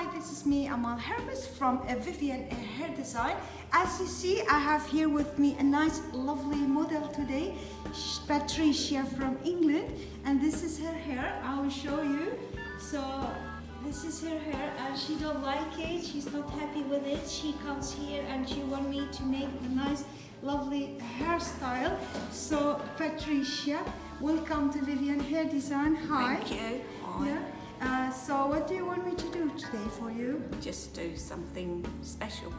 Hi, this is me, Amal Hermes from Vivian Hair Design. As you see, I have here with me a nice, lovely model today, Patricia from England, and this is her hair. I will show you. So this is her hair, and she don't like it. She's not happy with it. She comes here and she want me to make a nice, lovely hairstyle. So Patricia, welcome to Vivian Hair Design. Hi. Thank you. Hi. Yeah. So what do you want me to do today for you? Just do something special,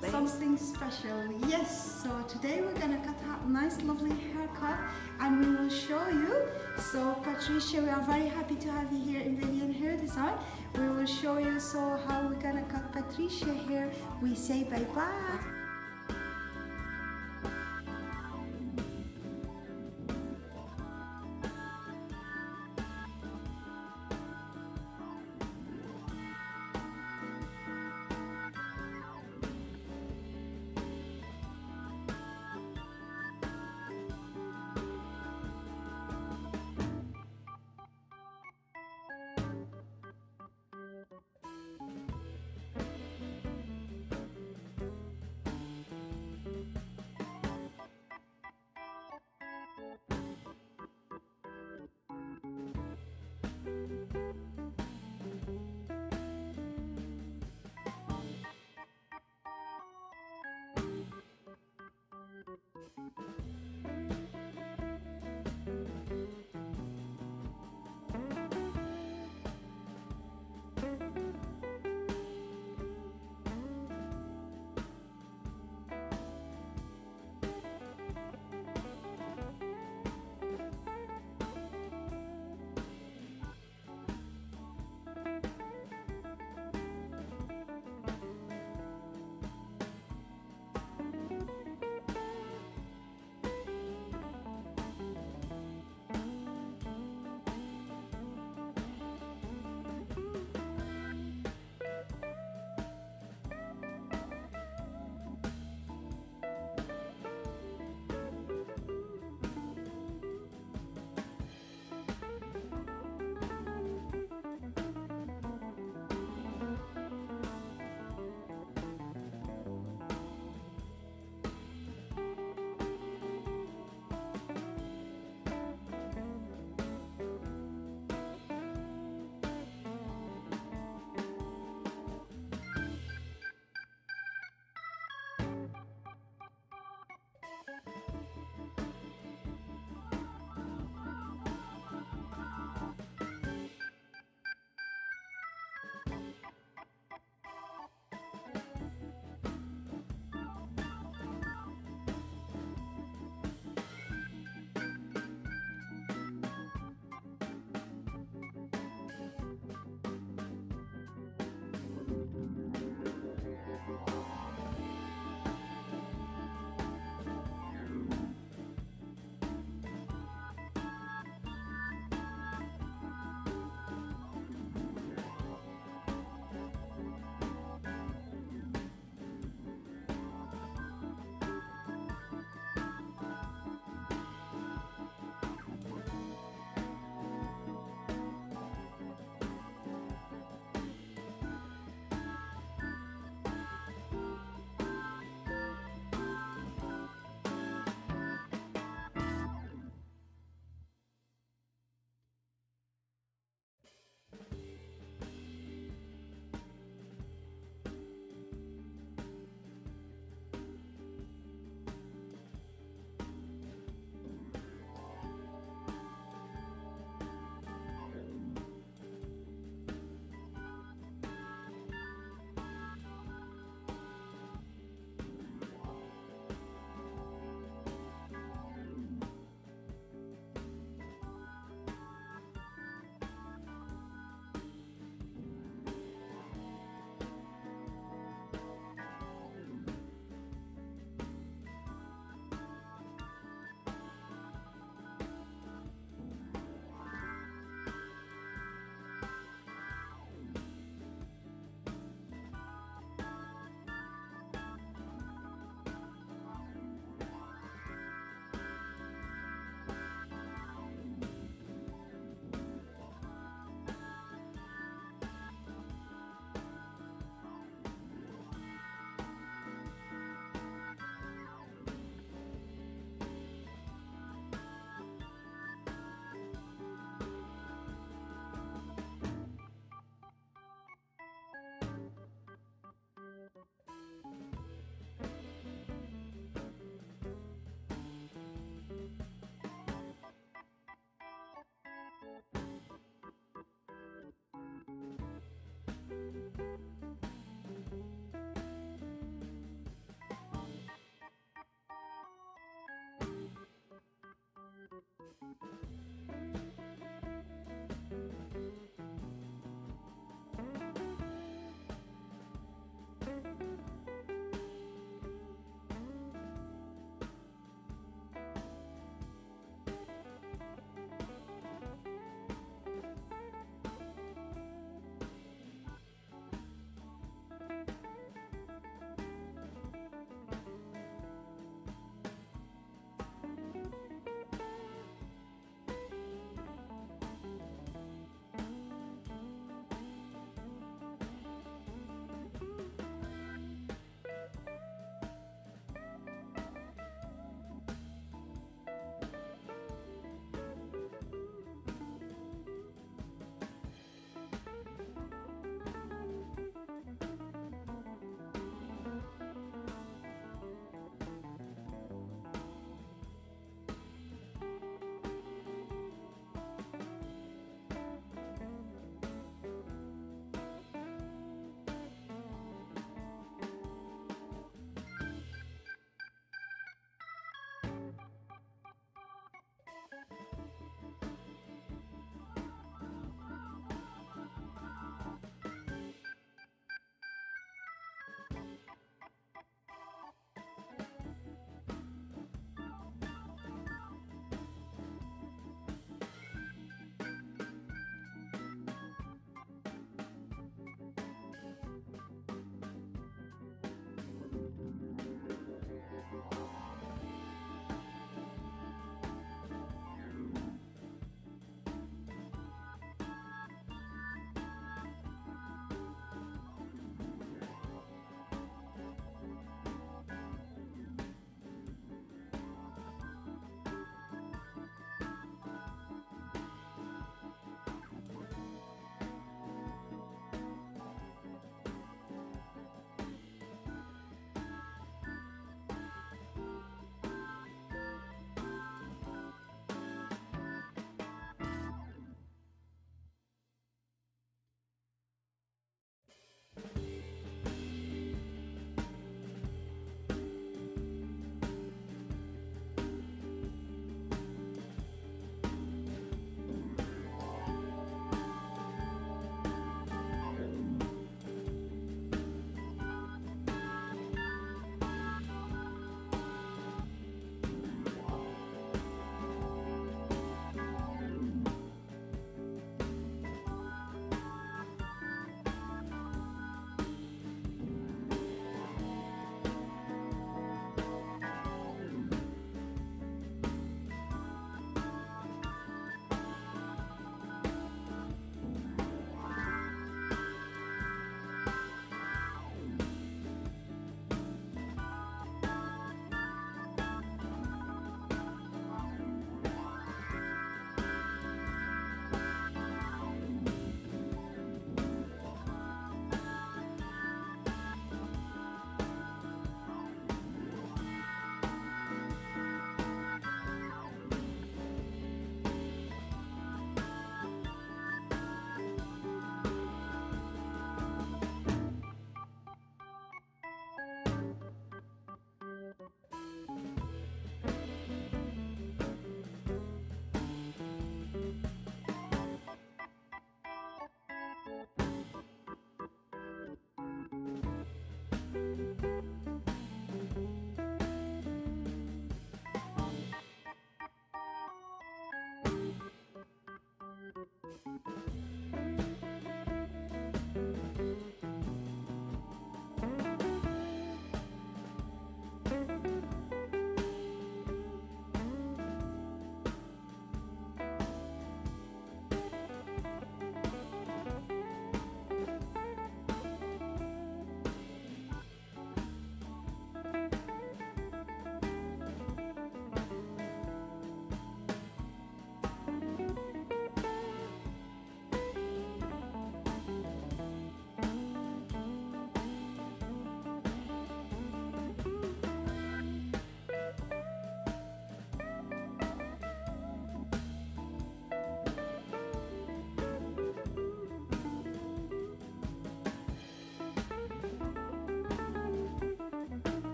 please. Something special, yes. So today we're gonna cut out a nice lovely haircut and we will show you. So Patricia, we are very happy to have you here in Vivian Hair Design. We will show you so how we're gonna cut Patricia hair. We say bye-bye.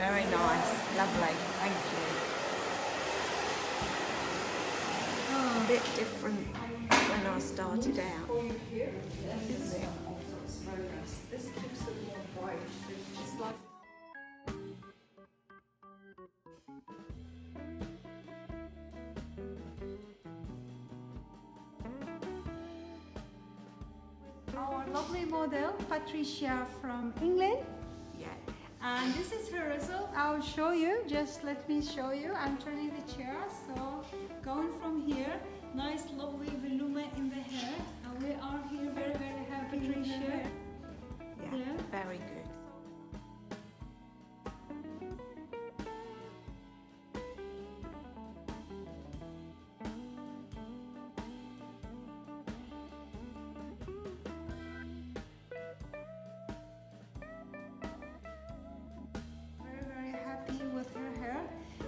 Very nice. Lovely. Thank you. A bit different when I started out. This also is very nice. This keeps it more bright. It's like our lovely model, Patricia from England. Yeah. And this is her result. I'll show you. Just let me show you. I'm turning the chair. So going from here, nice lovely volume in the hair. And we are here very, very happy, Patricia. Yeah. Yeah. Very good. Very, very happy with her hair.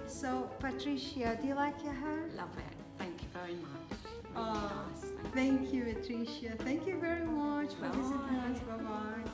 So Patricia, do you like your hair? Love it. Thank you very much. Really Oh, nice. thank you, Patricia. Thank you very much for Bye. visiting us. Bye-bye.